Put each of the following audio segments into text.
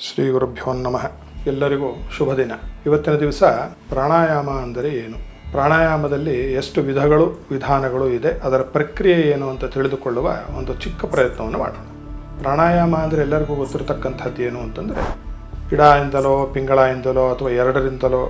ಶ್ರೀ ಗುರುಭ್ಯೋ ನಮಃ. ಎಲ್ಲರಿಗೂ ಶುಭ ದಿನ. ಇವತ್ತಿನ ದಿವಸ ಪ್ರಾಣಾಯಾಮ ಅಂದರೆ ಏನು, ಪ್ರಾಣಾಯಾಮದಲ್ಲಿ ಎಷ್ಟು ವಿಧಾನಗಳು ಇದೆ, ಅದರ ಪ್ರಕ್ರಿಯೆ ಏನು ಅಂತ ತಿಳಿದುಕೊಳ್ಳುವ ಒಂದು ಚಿಕ್ಕ ಪ್ರಯತ್ನವನ್ನು ಮಾಡೋಣ. ಪ್ರಾಣಾಯಾಮ ಅಂದರೆ ಎಲ್ಲರಿಗೂ ಗೊತ್ತಿರತಕ್ಕಂಥದ್ದು ಏನು ಅಂತಂದರೆ, ಇಂದಲೋ ಪಿಂಗಳಾಯಿಂದಲೋ ಅಥವಾ ಎರಡರಿಂದಲೋ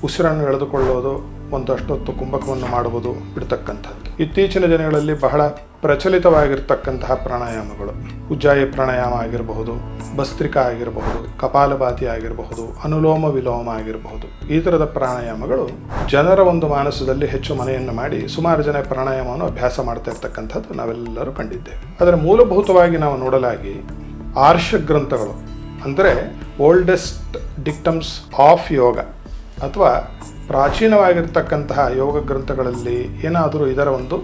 ಉಸಿರನ್ನು ಎಳೆದುಕೊಳ್ಳೋದು, ಒಂದಷ್ಟು ಹೊತ್ತು ಕುಂಭಕವನ್ನು ಮಾಡುವುದು, ಬಿಡ್ತಕ್ಕಂಥದ್ದು. ಇತ್ತೀಚಿನ ದಿನಗಳಲ್ಲಿ ಬಹಳ ಪ್ರಚಲಿತವಾಗಿರ್ತಕ್ಕಂತಹ ಪ್ರಾಣಾಯಾಮಗಳು ಉಜ್ಜಾಯಿ ಪ್ರಾಣಾಯಾಮ ಆಗಿರಬಹುದು, ಭಸ್ತ್ರಿಕಾ ಆಗಿರಬಹುದು, ಕಪಾಲಭಾತಿ ಆಗಿರಬಹುದು, ಅನುಲೋಮ ವಿಲೋಮ ಆಗಿರಬಹುದು. ಈ ಥರದ ಪ್ರಾಣಾಯಾಮಗಳು ಜನರ ಒಂದು ಮಾನಸದಲ್ಲಿ ಹೆಚ್ಚು ಮನೆಯನ್ನು ಮಾಡಿ ಸುಮಾರು ಜನ ಪ್ರಾಣಾಯಾಮವನ್ನು ಅಭ್ಯಾಸ ಮಾಡ್ತಾ ಇರ್ತಕ್ಕಂಥದ್ದು ನಾವೆಲ್ಲರೂ ಕಂಡಿದ್ದೇವೆ. ಅದರ ಮೂಲಭೂತವಾಗಿ ನಾವು ನೋಡಲಾಗಿ ಆರ್ಷ ಗ್ರಂಥಗಳು ಅಂದರೆ ಓಲ್ಡೆಸ್ಟ್ ಡಿಕ್ಟಮ್ಸ್ ಆಫ್ ಯೋಗ ಅಥವಾ ಪ್ರಾಚೀನವಾಗಿರ್ತಕ್ಕಂತಹ ಯೋಗ ಗ್ರಂಥಗಳಲ್ಲಿ ಏನಾದರೂ ಇದರ ಒಂದು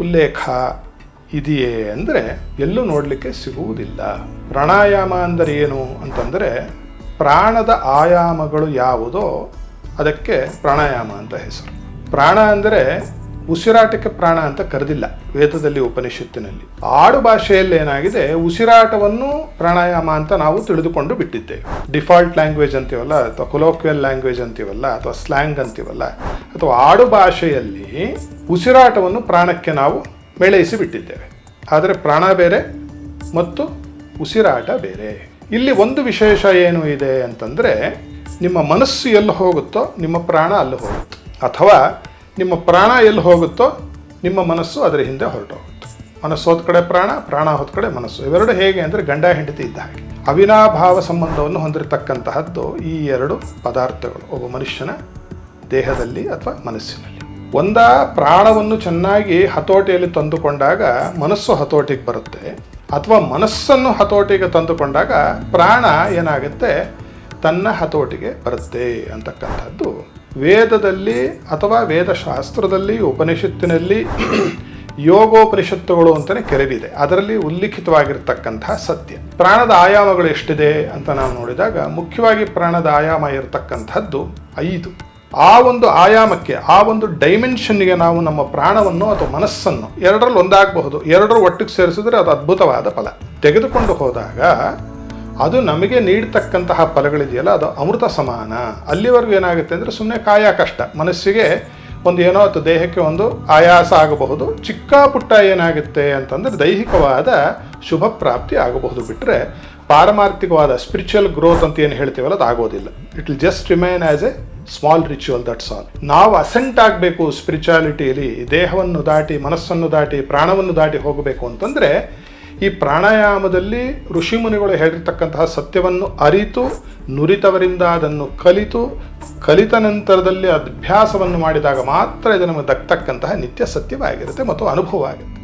ಉಲ್ಲೇಖ ಇದೆಯೇ ಅಂದರೆ ಎಲ್ಲೂ ನೋಡಲಿಕ್ಕೆ ಸಿಗುವುದಿಲ್ಲ. ಪ್ರಾಣಾಯಾಮ ಅಂದರೆ ಏನು ಅಂತಂದರೆ, ಪ್ರಾಣದ ಆಯಾಮಗಳು ಯಾವುದೋ ಅದಕ್ಕೆ ಪ್ರಾಣಾಯಾಮ ಅಂತ ಹೆಸರು. ಪ್ರಾಣ ಅಂದರೆ ಉಸಿರಾಟಕ್ಕೆ ಪ್ರಾಣ ಅಂತ ಕರೆದಿಲ್ಲ ವೇದದಲ್ಲಿ, ಉಪನಿಷತ್ತಿನಲ್ಲಿ. ಆಡು ಭಾಷೆಯಲ್ಲಿ ಏನಾಗಿದೆ, ಉಸಿರಾಟವನ್ನು ಪ್ರಾಣಾಯಾಮ ಅಂತ ನಾವು ತಿಳಿದುಕೊಂಡು ಬಿಟ್ಟಿದ್ದೇವೆ. ಡಿಫಾಲ್ಟ್ ಲ್ಯಾಂಗ್ವೇಜ್ ಅಂತೀವಲ್ಲ, ಅಥವಾ ಕೊಲೋಕ್ವಿಯಲ್ ಲ್ಯಾಂಗ್ವೇಜ್ ಅಂತೀವಲ್ಲ, ಅಥವಾ ಸ್ಲ್ಯಾಂಗ್ ಅಂತೀವಲ್ಲ, ಅಥವಾ ಆಡು ಭಾಷೆಯಲ್ಲಿ ಉಸಿರಾಟವನ್ನು ಪ್ರಾಣಕ್ಕೆ ನಾವು ಮೇಳೈಸಿ ಬಿಟ್ಟಿದ್ದೇವೆ. ಆದರೆ ಪ್ರಾಣ ಬೇರೆ ಮತ್ತು ಉಸಿರಾಟ ಬೇರೆ. ಇಲ್ಲಿ ಒಂದು ವಿಶೇಷ ಏನು ಇದೆ ಅಂತಂದರೆ, ನಿಮ್ಮ ಮನಸ್ಸು ಎಲ್ಲಿ ಹೋಗುತ್ತೋ ನಿಮ್ಮ ಪ್ರಾಣ ಅಲ್ಲಿ ಹೋಗುತ್ತೆ, ಅಥವಾ ನಿಮ್ಮ ಪ್ರಾಣ ಎಲ್ಲಿ ಹೋಗುತ್ತೋ ನಿಮ್ಮ ಮನಸ್ಸು ಅದರ ಹಿಂದೆ ಹೊರಟೋಗುತ್ತೆ. ಮನಸ್ಸು ಹೋದ ಕಡೆ ಪ್ರಾಣ, ಪ್ರಾಣ ಹೋದ ಕಡೆ ಮನಸ್ಸು. ಇವೆರಡು ಹೇಗೆ ಅಂದರೆ ಗಂಡ ಹೆಂಡತಿ ಇದ್ದ ಹಾಗೆ. ಅವಿನಾಭಾವ ಸಂಬಂಧವನ್ನು ಹೊಂದಿರತಕ್ಕಂತಹದ್ದು ಈ ಎರಡು ಪದಾರ್ಥಗಳು ಒಬ್ಬ ಮನುಷ್ಯನ ದೇಹದಲ್ಲಿ ಅಥವಾ ಮನಸ್ಸಿನಲ್ಲಿ. ಒಂದ ಪ್ರಾಣವನ್ನು ಚೆನ್ನಾಗಿ ಹತೋಟಿಯಲ್ಲಿ ತಂದುಕೊಂಡಾಗ ಮನಸ್ಸು ಹತೋಟಿಗೆ ಬರುತ್ತೆ, ಅಥವಾ ಮನಸ್ಸನ್ನು ಹತೋಟಿಗೆ ತಂದುಕೊಂಡಾಗ ಪ್ರಾಣ ಏನಾಗುತ್ತೆ, ತನ್ನ ಹತೋಟಿಗೆ ಬರುತ್ತೆ ಅಂತಕ್ಕಂಥದ್ದು ವೇದದಲ್ಲಿ ಅಥವಾ ವೇದಶಾಸ್ತ್ರದಲ್ಲಿ, ಉಪನಿಷತ್ತಿನಲ್ಲಿ ಯೋಗೋಪನಿಷತ್ತುಗಳು ಅಂತಲೇ ಕೆಲವಿದೆ. ಅದರಲ್ಲಿ ಉಲ್ಲಿಖಿತವಾಗಿರ್ತಕ್ಕಂತಹ ಸತ್ಯ. ಪ್ರಾಣದ ಆಯಾಮಗಳು ಎಷ್ಟಿದೆ ಅಂತ ನಾವು ನೋಡಿದಾಗ, ಮುಖ್ಯವಾಗಿ ಪ್ರಾಣದ ಆಯಾಮ ಇರತಕ್ಕಂಥದ್ದು 5. ಆ ಒಂದು ಆಯಾಮಕ್ಕೆ, ಆ ಒಂದು ಡೈಮೆನ್ಷನ್ಗೆ ನಾವು ನಮ್ಮ ಪ್ರಾಣವನ್ನು ಅಥವಾ ಮನಸ್ಸನ್ನು ಎರಡರಲ್ಲಿ ಒಂದಾಗಬಹುದು, ಎರಡರ ಒಟ್ಟಿಗೆ ಸೇರಿಸಿದ್ರೆ ಅದು ಅದ್ಭುತವಾದ ಫಲ. ತೆಗೆದುಕೊಂಡು ಹೋದಾಗ ಅದು ನಮಗೆ ನೀಡ್ತಕ್ಕಂತಹ ಫಲಗಳಿದೆಯಲ್ಲ, ಅದು ಅಮೃತ ಸಮಾನ. ಅಲ್ಲಿವರೆಗೂ ಏನಾಗುತ್ತೆ ಅಂದರೆ ಸುಮ್ಮನೆ ಕಾಯ ಕಷ್ಟ, ಮನಸ್ಸಿಗೆ ಒಂದು ಏನೋ ಅಥವಾ ದೇಹಕ್ಕೆ ಒಂದು ಆಯಾಸ ಆಗಬಹುದು. ಚಿಕ್ಕ ಪುಟ್ಟ ಏನಾಗುತ್ತೆ ಅಂತಂದರೆ ದೈಹಿಕವಾದ ಶುಭ ಪ್ರಾಪ್ತಿ ಆಗಬಹುದು, ಬಿಟ್ಟರೆ ಪಾರಮಾರ್ಥಿಕವಾದ ಸ್ಪಿರಿಚುವಲ್ ಗ್ರೋತ್ ಅಂತ ಏನು ಹೇಳ್ತೀವಲ್ಲ ಅದು ಆಗೋದಿಲ್ಲ. It will just remain as A small ritual, that's all. ನಾವು ಅಸೆಂಟ್ ಆಗಬೇಕು ಸ್ಪಿರಿಚುಯಾಲಿಟಿಯಲ್ಲಿ, ದೇಹವನ್ನು ದಾಟಿ, ಮನಸ್ಸನ್ನು ದಾಟಿ, ಪ್ರಾಣವನ್ನು ದಾಟಿ ಹೋಗಬೇಕು ಅಂತಂದರೆ ಈ ಪ್ರಾಣಾಯಾಮದಲ್ಲಿ ಋಷಿಮುನಿಗಳು ಹೇಳಿರ್ತಕ್ಕಂತಹ ಸತ್ಯವನ್ನು ಅರಿತು, ನುರಿತವರಿಂದ ಅದನ್ನು ಕಲಿತ ನಂತರದಲ್ಲಿ ಅಭ್ಯಾಸವನ್ನು ಮಾಡಿದಾಗ ಮಾತ್ರ ಇದು ನಮಗೆ ದಕ್ಕತಕ್ಕಂತಹ ನಿತ್ಯ ಸತ್ಯವಾಗಿರುತ್ತೆ ಮತ್ತು ಅನುಭವ ಆಗುತ್ತೆ.